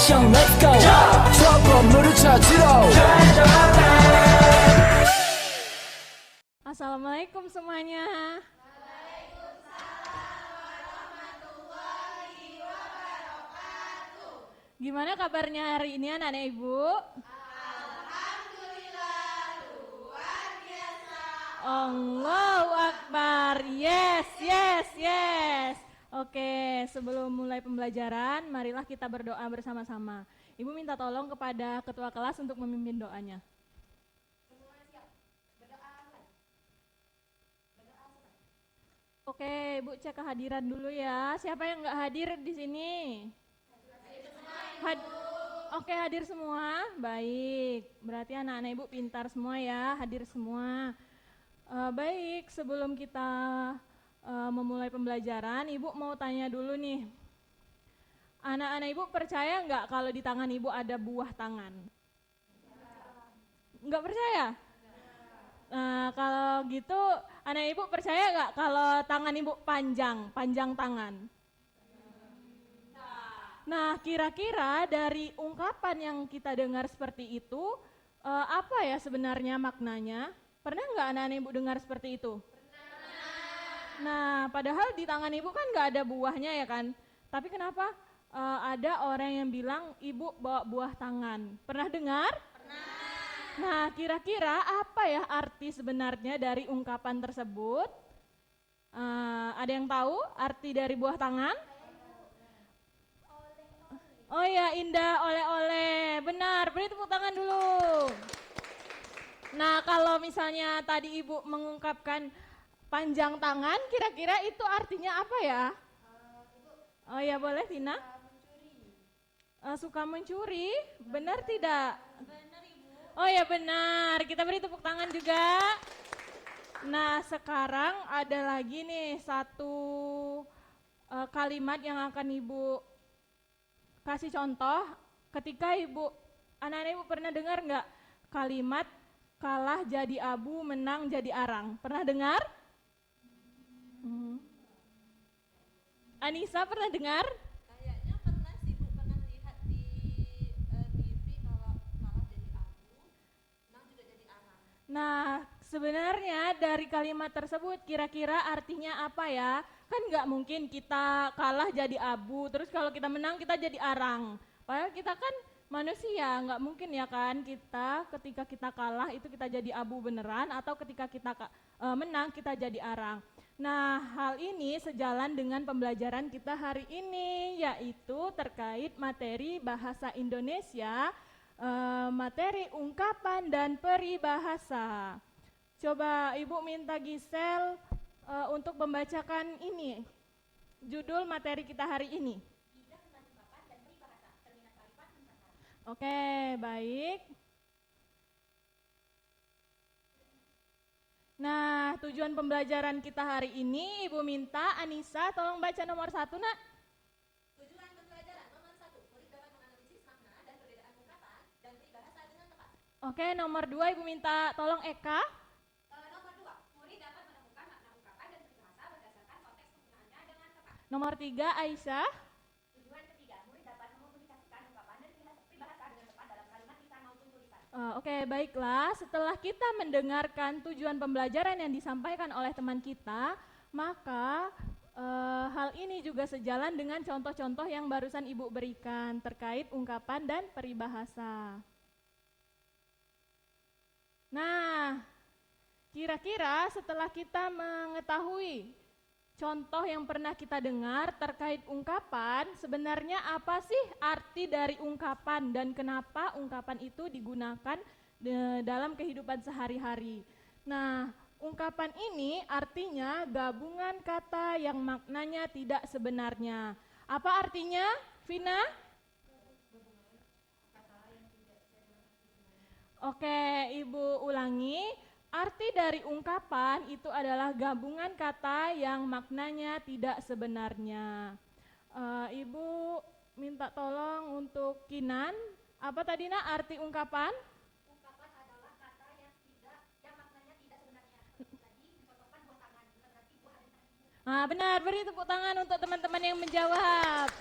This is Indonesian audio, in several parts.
액션 let's go 저 건물을 찾으러 Assalamualaikum semuanya. Gimana kabarnya hari ini anak-anak ibu? Allahu Akbar, yes, yes, yes. Oke, sebelum mulai pembelajaran, marilah kita berdoa bersama-sama. Ibu minta tolong kepada ketua kelas untuk memimpin doanya. Oke, Ibu cek kehadiran dulu ya. Siapa yang nggak hadir di sini? Oke, hadir semua. Baik, berarti anak-anak Ibu pintar semua ya, hadir semua. Baik, sebelum kita memulai pembelajaran, Ibu mau tanya dulu nih. Anak-anak Ibu percaya nggak kalau di tangan Ibu ada buah tangan? Nggak percaya? Nah, kalau gitu, anak Ibu percaya nggak kalau tangan Ibu panjang tangan? Nah, kira-kira dari ungkapan yang kita dengar seperti itu, apa ya sebenarnya maknanya? Pernah nggak anak-anak Ibu dengar seperti itu? Nah, padahal di tangan Ibu kan nggak ada buahnya ya kan? Tapi kenapa ada orang yang bilang Ibu bawa buah tangan? Pernah dengar? Nah, kira-kira apa ya arti sebenarnya dari ungkapan tersebut? Ada yang tahu arti dari buah tangan? Oh ya, indah oleh-oleh. Benar, beri tepuk tangan dulu. Nah, kalau misalnya tadi Ibu mengungkapkan panjang tangan, kira-kira itu artinya apa ya? Oh ya, boleh Vina? Suka mencuri, benar tidak? Oh ya benar, kita beri tepuk tangan juga. Nah, sekarang ada lagi nih satu kalimat yang akan Ibu kasih contoh. Ketika anak-anak Ibu pernah dengar nggak kalimat kalah jadi abu, menang jadi arang? Pernah dengar? Anissa pernah dengar? Kayaknya pernah sih Bu, pernah lihat di TV kalau kalah jadi abu, menang juga jadi arang. Nah, sebenarnya dari kalimat tersebut kira-kira artinya apa ya? Kan nggak mungkin kita kalah jadi abu, terus kalau kita menang kita jadi arang. Padahal kita kan manusia, nggak mungkin ya kan kita ketika kita kalah itu kita jadi abu beneran, atau ketika kita menang kita jadi arang. Nah, hal ini sejalan dengan pembelajaran kita hari ini, yaitu terkait materi bahasa Indonesia, materi ungkapan dan peribahasa. Coba Ibu minta Gisel untuk membacakan ini, judul materi kita hari ini. Oke, baik. Nah, tujuan pembelajaran kita hari ini, Ibu minta Anissa tolong baca nomor 1, nak. Tujuan pembelajaran nomor 1, murid dapat menganalisis makna dan perbedaan ungkapan dan peribahasa dengan tepat. Oke, nomor 2 Ibu minta tolong Eka. Nomor 2, murid dapat menemukan makna ungkapan dan peribahasa berdasarkan konteks penggunaannya dengan tepat. Nomor 3 Aisyah. Tujuan ketiga, murid dapat memkomunikasikan ungkapan dan peribahasa dengan tepat dalam kalimat lisan maupun tulisan. Oke, baiklah. Setelah kita mendengarkan tujuan pembelajaran yang disampaikan oleh teman kita, maka hal ini juga sejalan dengan contoh-contoh yang barusan Ibu berikan terkait ungkapan dan peribahasa. Nah, kira-kira setelah kita mengetahui contoh yang pernah kita dengar terkait ungkapan, sebenarnya apa sih arti dari ungkapan dan kenapa ungkapan itu digunakan dalam kehidupan sehari-hari. Nah, ungkapan ini artinya gabungan kata yang maknanya tidak sebenarnya. Apa artinya, Vina? Oke, Ibu ulangi. Arti dari ungkapan itu adalah gabungan kata yang maknanya tidak sebenarnya. Ibu minta tolong untuk Kinan. Apa tadi nak arti ungkapan? Ungkapan adalah kata yang maknanya tidak sebenarnya. Tadi mencontohkan buah tangan, bukan berarti buah ada. Benar, beri tepuk tangan untuk teman-teman yang menjawab.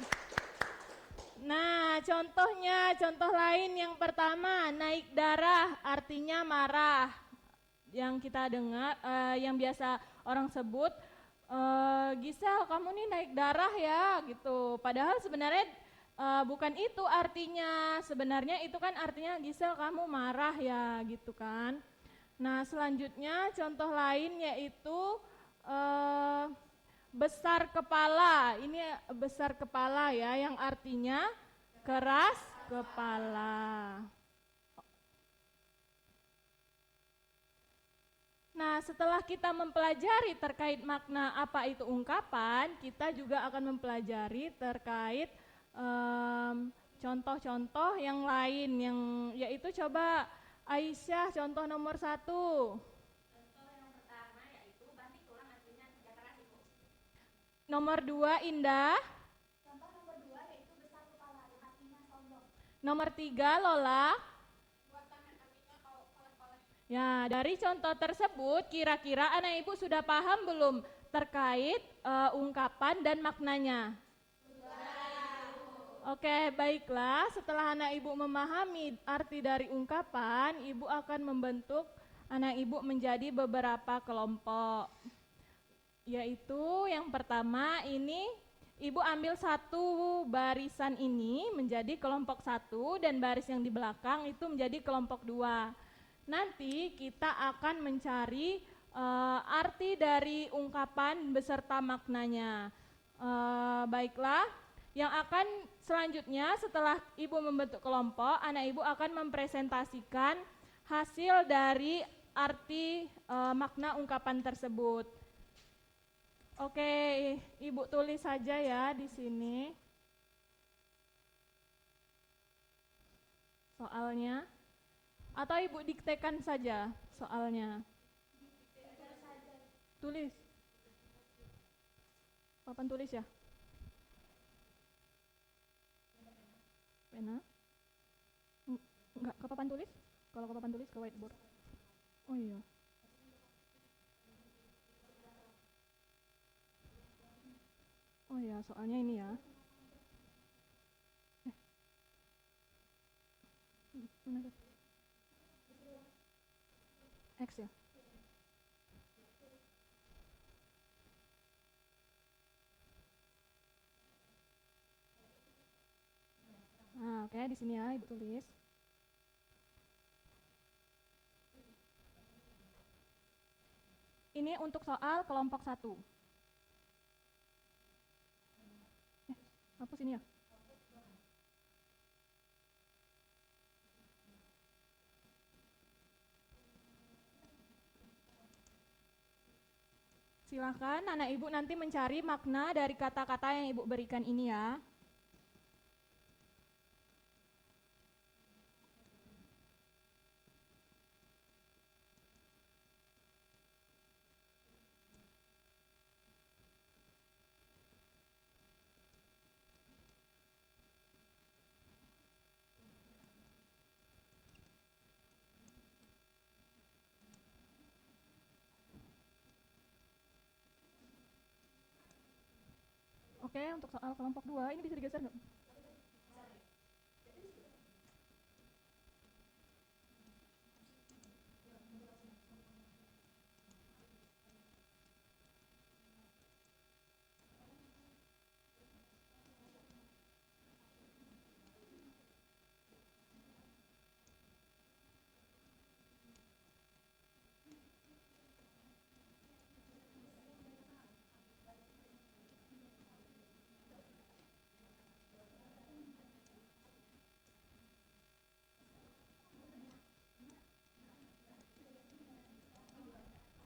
Nah, contoh lain yang pertama, naik darah artinya marah. Yang kita dengar, yang biasa orang sebut, Gisel kamu nih naik darah ya gitu. Padahal sebenarnya bukan itu artinya. Sebenarnya itu kan artinya Gisel kamu marah ya gitu kan. Nah selanjutnya contoh lain yaitu besar kepala. Ini besar kepala ya, yang artinya keras kepala. Nah, setelah kita mempelajari terkait makna apa itu ungkapan, kita juga akan mempelajari terkait contoh-contoh yang lain, yang yaitu coba Aisyah contoh nomor 1. Contoh yang pertama yaitu banting tulang artinya kerja keras ibu. Nomor 2 Indah. Contoh nomor 2 yaitu besar kepala yang artinya sombong. Nomor 3 Lola. Buat tangan artinya oleh-oleh. Ya, dari contoh tersebut kira-kira anak ibu sudah paham belum terkait ungkapan dan maknanya? Oke, baiklah. Setelah anak ibu memahami arti dari ungkapan, ibu akan membentuk anak ibu menjadi beberapa kelompok. Yaitu yang pertama ini, ibu ambil satu barisan ini menjadi kelompok 1 dan baris yang di belakang itu menjadi kelompok 2. Nanti kita akan mencari arti dari ungkapan beserta maknanya. Baiklah, yang akan selanjutnya setelah ibu membentuk kelompok, anak ibu akan mempresentasikan hasil dari arti makna ungkapan tersebut. Oke, ibu tulis saja ya di sini soalnya. Atau ibu diktekan saja soalnya. Tulis. Papan tulis ya? Pena? Enggak ke papan tulis? Kalau ke papan tulis ke whiteboard. Oh iya. Oh iya, soalnya ini ya. Mana tuh? X ya? Nah, oke, di sini ya ibu tulis. Ini untuk soal kelompok 1. Hapus ini ya? Silahkan anak ibu nanti mencari makna dari kata-kata yang ibu berikan ini ya. Oke, untuk soal kelompok 2 ini bisa digeser nggak?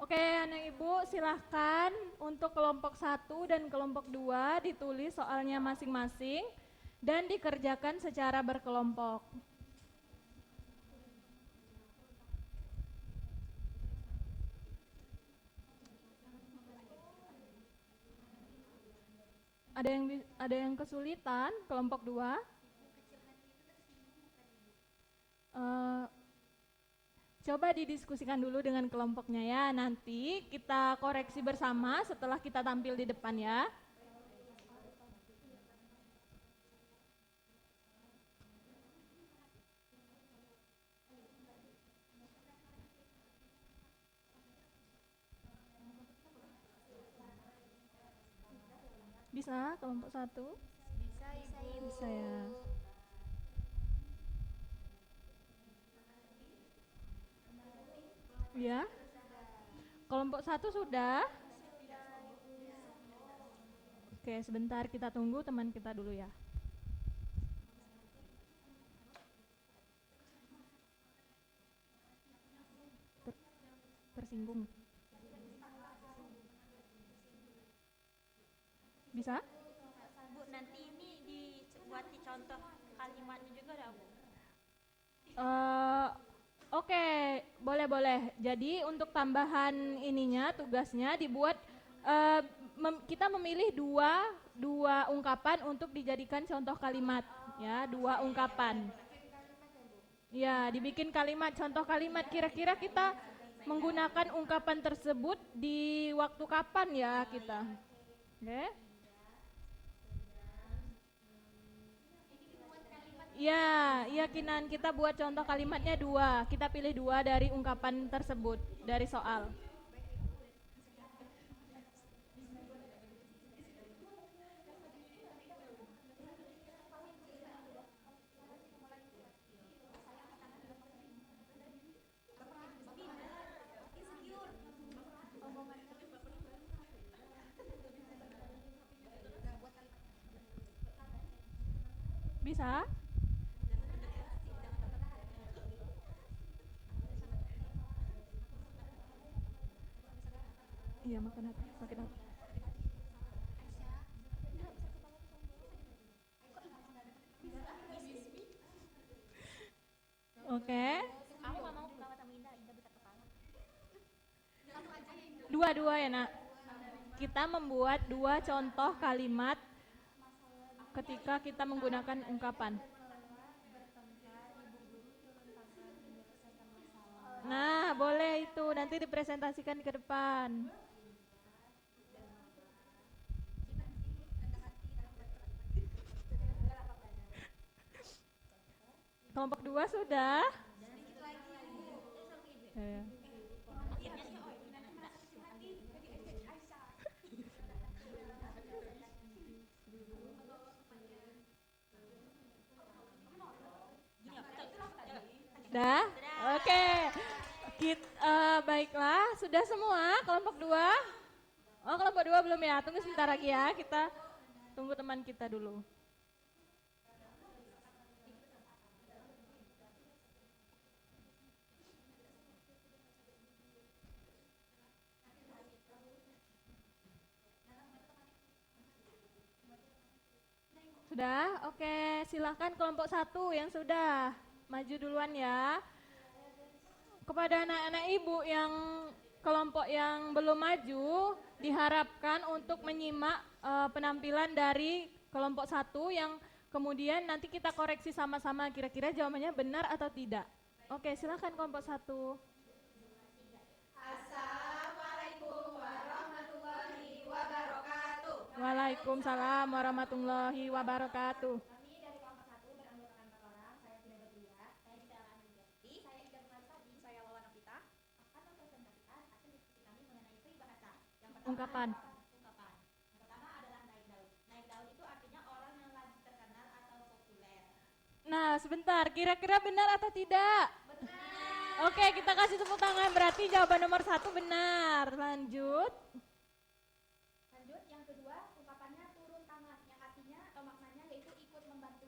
Oke, anak ibu silahkan untuk kelompok 1 dan kelompok 2 ditulis soalnya masing-masing dan dikerjakan secara berkelompok. Ada yang kesulitan kelompok 2? Coba didiskusikan dulu dengan kelompoknya ya. Nanti kita koreksi bersama setelah kita tampil di depan ya. Bisa kelompok 1? Bisa Ibu. Bisa ya. Ya. Kelompok 1 sudah? Oke, sebentar kita tunggu teman kita dulu ya. Tersinggung. Bisa? Bu, nanti ini dibuat di contoh kalimatnya juga dah, Bu. Oke, boleh. Jadi untuk tambahan ininya, tugasnya dibuat kita memilih dua ungkapan untuk dijadikan contoh kalimat, ya, 2 ungkapan. Ya, dibikin kalimat, contoh kalimat. Kira-kira kita menggunakan ungkapan tersebut di waktu kapan ya kita? Oke? Ya, yakinan kita buat contoh kalimatnya 2. Kita pilih 2 dari ungkapan tersebut, dari soal. Bisa? Iya, makan apa? Makan apa? Oke. Aku nggak mau kawan sama Indah, Indah besar kepala. Dua-dua ya, Nak. Kita membuat 2 contoh kalimat ketika kita menggunakan ungkapan. Nah, boleh itu. Nanti dipresentasikan ke depan. Kelompok 2 sudah? Ya. Dah? Oke. Baiklah, sudah semua kelompok 2? Oh, kelompok 2 belum ya? Tunggu sebentar lagi ya. Kita tunggu teman kita dulu. Sudah? Oke, silahkan kelompok 1 yang sudah. Maju duluan ya. Kepada anak-anak ibu yang kelompok yang belum maju, diharapkan untuk menyimak penampilan dari kelompok 1 yang kemudian nanti kita koreksi sama-sama kira-kira jawabannya benar atau tidak. Oke, silahkan kelompok 1. Waalaikumsalam warahmatullahi wabarakatuh. Kami dari kelompok 1 beranggotakan 4 orang. Saya sudah berdua. Saya bisa Alani Jati. Saya Ida Tadi. Saya Lawan Apita. Akan mempresentasikan hasil diskusi kami mengenai peribahasa. Yang pertama Ungkapan. ungkapan. Yang pertama adalah naik daun. Naik daun itu artinya orang yang lagi terkenal atau populer. Nah, sebentar, kira-kira benar atau tidak? Benar. Oke, kita kasih tepuk tangan. Berarti jawaban nomor 1 benar. Lanjut. Lanjut, yang kedua ungkapannya turun tangan. Yang artinya maknanya yaitu ikut membantu.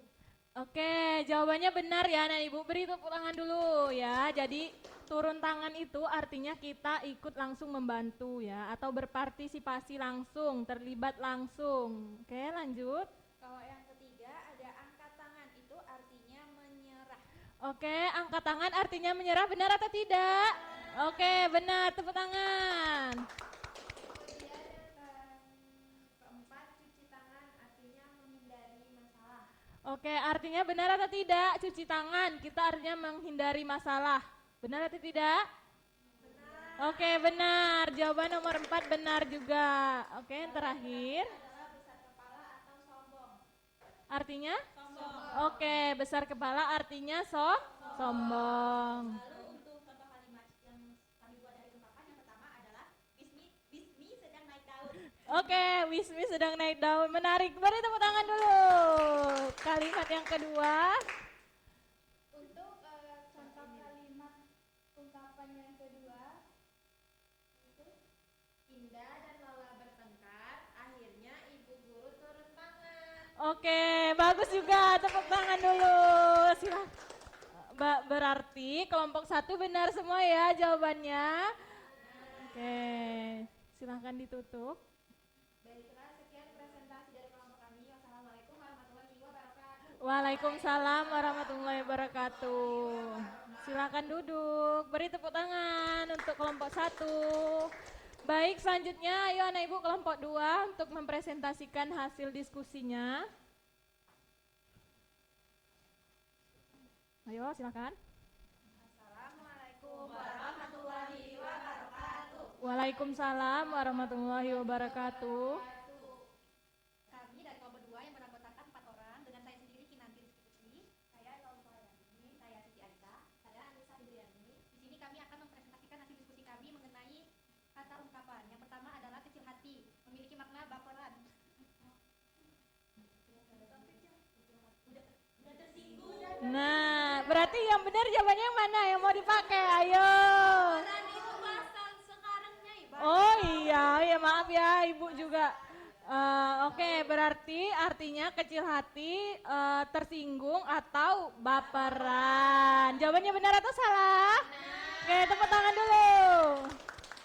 Oke, jawabannya benar ya, Nah Ibu. Beri tepuk tangan dulu ya. Jadi turun tangan itu artinya kita ikut langsung membantu ya, atau berpartisipasi langsung, terlibat langsung. Oke, lanjut. Kalau yang ketiga ada angkat tangan. Itu artinya menyerah. Oke, angkat tangan artinya menyerah, benar atau tidak? Oke, benar. Tepuk tangan. Kemudian keempat cuci tangan artinya menghindari masalah. Oke, artinya benar atau tidak? Cuci tangan, kita artinya menghindari masalah. Benar atau tidak? Benar. Oke, benar. Jawaban nomor 4 benar juga. Oke, yang terakhir. Adalah besar kepala atau sombong. Artinya? Oke, besar kepala artinya sombong. Lalu untuk contoh kalimat yang kami buat dari ungkapan yang pertama adalah Bismi sedang naik daun. Oke, Wismi sedang naik daun, menarik. Beri tepuk tangan dulu. Kalimat yang kedua. Untuk contoh kalimat ungkapan yang kedua itu Indah dan Lola bertengkar, akhirnya ibu guru turun tangan. Oke, bagus juga. Tepuk tangan dulu. Silakan. Berarti kelompok 1 benar semua ya jawabannya. Oke, silahkan ditutup. Baiklah, sekian presentasi dari kelompok kami. Wassalamualaikum warahmatullahi wabarakatuh. Waalaikumsalam warahmatullahi wabarakatuh. Silakan duduk. Beri tepuk tangan untuk kelompok 1. Baik, selanjutnya ayo anak ibu kelompok 2 untuk mempresentasikan hasil diskusinya. Ayo, silakan. Assalamualaikum warahmatullahi wabarakatuh. Waalaikumsalam warahmatullahi wabarakatuh. Kami dari kelompok 2 yang beranggotakan 4 orang dengan saya sendiri Kinanti Rizky. Saya Laura Dani, saya Siti Alisa, saya Anissa Indriani. Di sini kami akan mempresentasikan hasil diskusi kami mengenai kata ungkapan. Yang pertama adalah kecil hati, memiliki makna baperan. Nah, berarti yang benar jawabannya yang mana yang mau dipakai? Ayo. Itu bahasa sekarangnya ibu. Oh iya, ya maaf ya ibu juga. Oke, berarti artinya kecil hati, tersinggung atau baperan. Jawabannya benar atau salah? Oke, tepuk tangan dulu.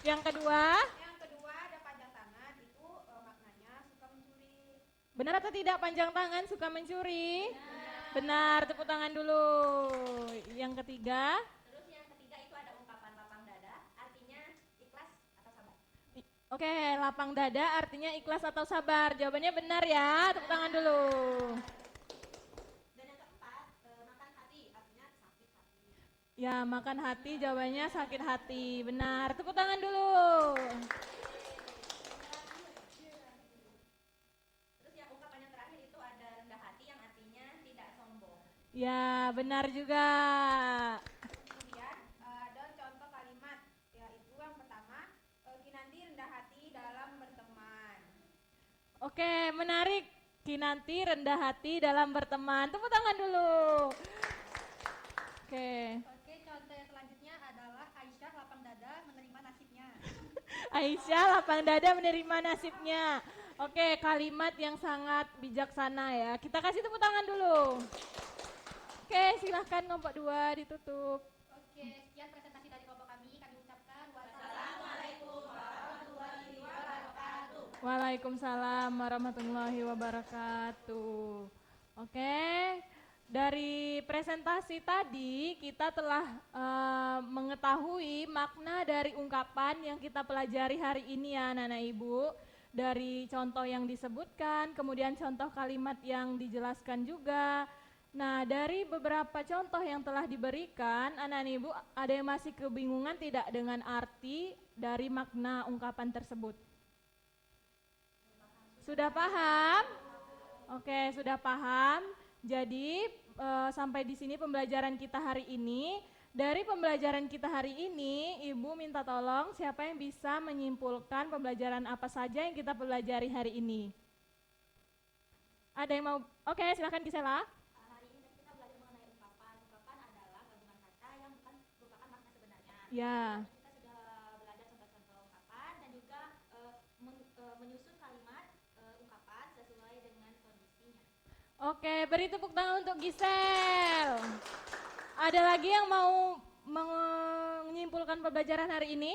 Yang kedua, Yang kedua ada panjang tangan, itu maknanya suka mencuri. benar atau tidak panjang tangan suka mencuri? Benar, tepuk tangan dulu. Yang ketiga, Terus yang ketiga itu ada ungkapan lapang dada, artinya ikhlas atau sabar. oke, lapang dada artinya ikhlas atau sabar. Jawabannya benar ya, tepuk tangan dulu. Dan yang keempat, makan hati, artinya sakit hati. Ya, makan hati jawabannya sakit hati. Benar, tepuk tangan dulu. Terus yang ungkapan yang terakhir itu ada rendah hati yang artinya tidak sombong. Ya, benar juga. Kemudian ada contoh kalimat, yaitu yang pertama, Kinanti rendah hati dalam berteman. Oke, menarik. Kinanti rendah hati dalam berteman. Tepuk tangan dulu. Oke, Oke, contoh yang selanjutnya adalah Aisyah lapang dada menerima nasibnya. Aisyah lapang dada menerima nasibnya. Oke, kalimat yang sangat bijaksana ya. Kita kasih tepuk tangan dulu. Oke, silahkan kelompok 2 ditutup. Oke, sekian presentasi dari kelompok kami. Kami ucapkan wassalamualaikum warahmatullahi wabarakatuh. Waalaikumsalam warahmatullahi wabarakatuh. Oke, dari presentasi tadi kita telah mengetahui makna dari ungkapan yang kita pelajari hari ini ya anak-anak ibu. Dari contoh yang disebutkan, kemudian contoh kalimat yang dijelaskan juga. Nah, dari beberapa contoh yang telah diberikan, anak-anak ibu ada yang masih kebingungan tidak dengan arti dari makna ungkapan tersebut? Sudah paham? Oke, sudah paham. Jadi sampai di sini pembelajaran kita hari ini. Dari pembelajaran kita hari ini, Ibu minta tolong siapa yang bisa menyimpulkan pembelajaran apa saja yang kita pelajari hari ini. Ada yang mau? Oke, silakan Gisela. Hari ini kita belajar mengenai ungkapan. Ungkapan adalah gabungan kata yang bukan merupakan makna sebenarnya. Ya. Kita sudah belajar contoh-contoh ungkapan dan juga menyusun kalimat ungkapan sesuai dengan kondisinya. Oke, beri tepuk tangan untuk Gisel. Ada lagi yang mau menyimpulkan pembelajaran hari ini?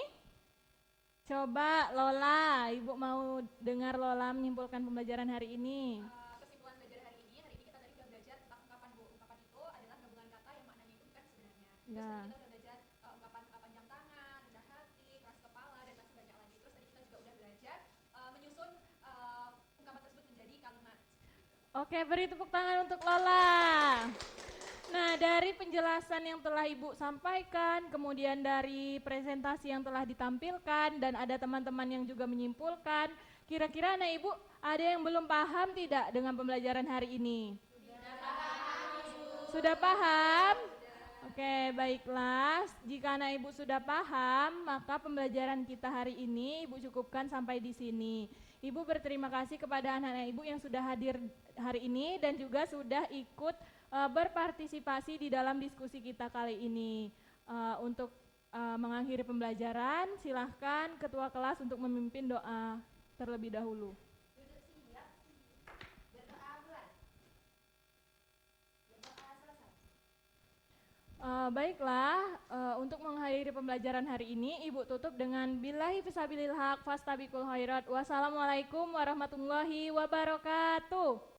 Coba Lola, Ibu mau dengar Lola menyimpulkan pembelajaran hari ini. Kesimpulan belajar hari ini kita tadi sudah belajar tentang ungkapan bu. Ungkapan itu adalah gabungan kata yang maknanya itu bukan sebenarnya. Terus Ya. tadi kita udah belajar ungkapan panjang tangan, rendah hati, keras kepala, dan masih banyak lagi. Terus tadi kita juga udah belajar menyusun ungkapan tersebut menjadi kalimat. Oke, beri tepuk tangan untuk Lola. Nah, dari penjelasan yang telah Ibu sampaikan, kemudian dari presentasi yang telah ditampilkan, dan ada teman-teman yang juga menyimpulkan, kira-kira anak Ibu ada yang belum paham tidak dengan pembelajaran hari ini? Sudah paham? Oke, baiklah. Jika anak Ibu sudah paham, maka pembelajaran kita hari ini Ibu cukupkan sampai di sini. Ibu berterima kasih kepada anak-anak Ibu yang sudah hadir hari ini dan juga sudah ikut berpartisipasi di dalam diskusi kita kali ini. Untuk mengakhiri pembelajaran, silahkan Ketua kelas untuk memimpin doa terlebih dahulu. Baiklah, untuk mengakhiri pembelajaran hari ini, Ibu tutup dengan billahi fisabilil haq fastabiqul khairat. Wassalamualaikum warahmatullahi wabarakatuh.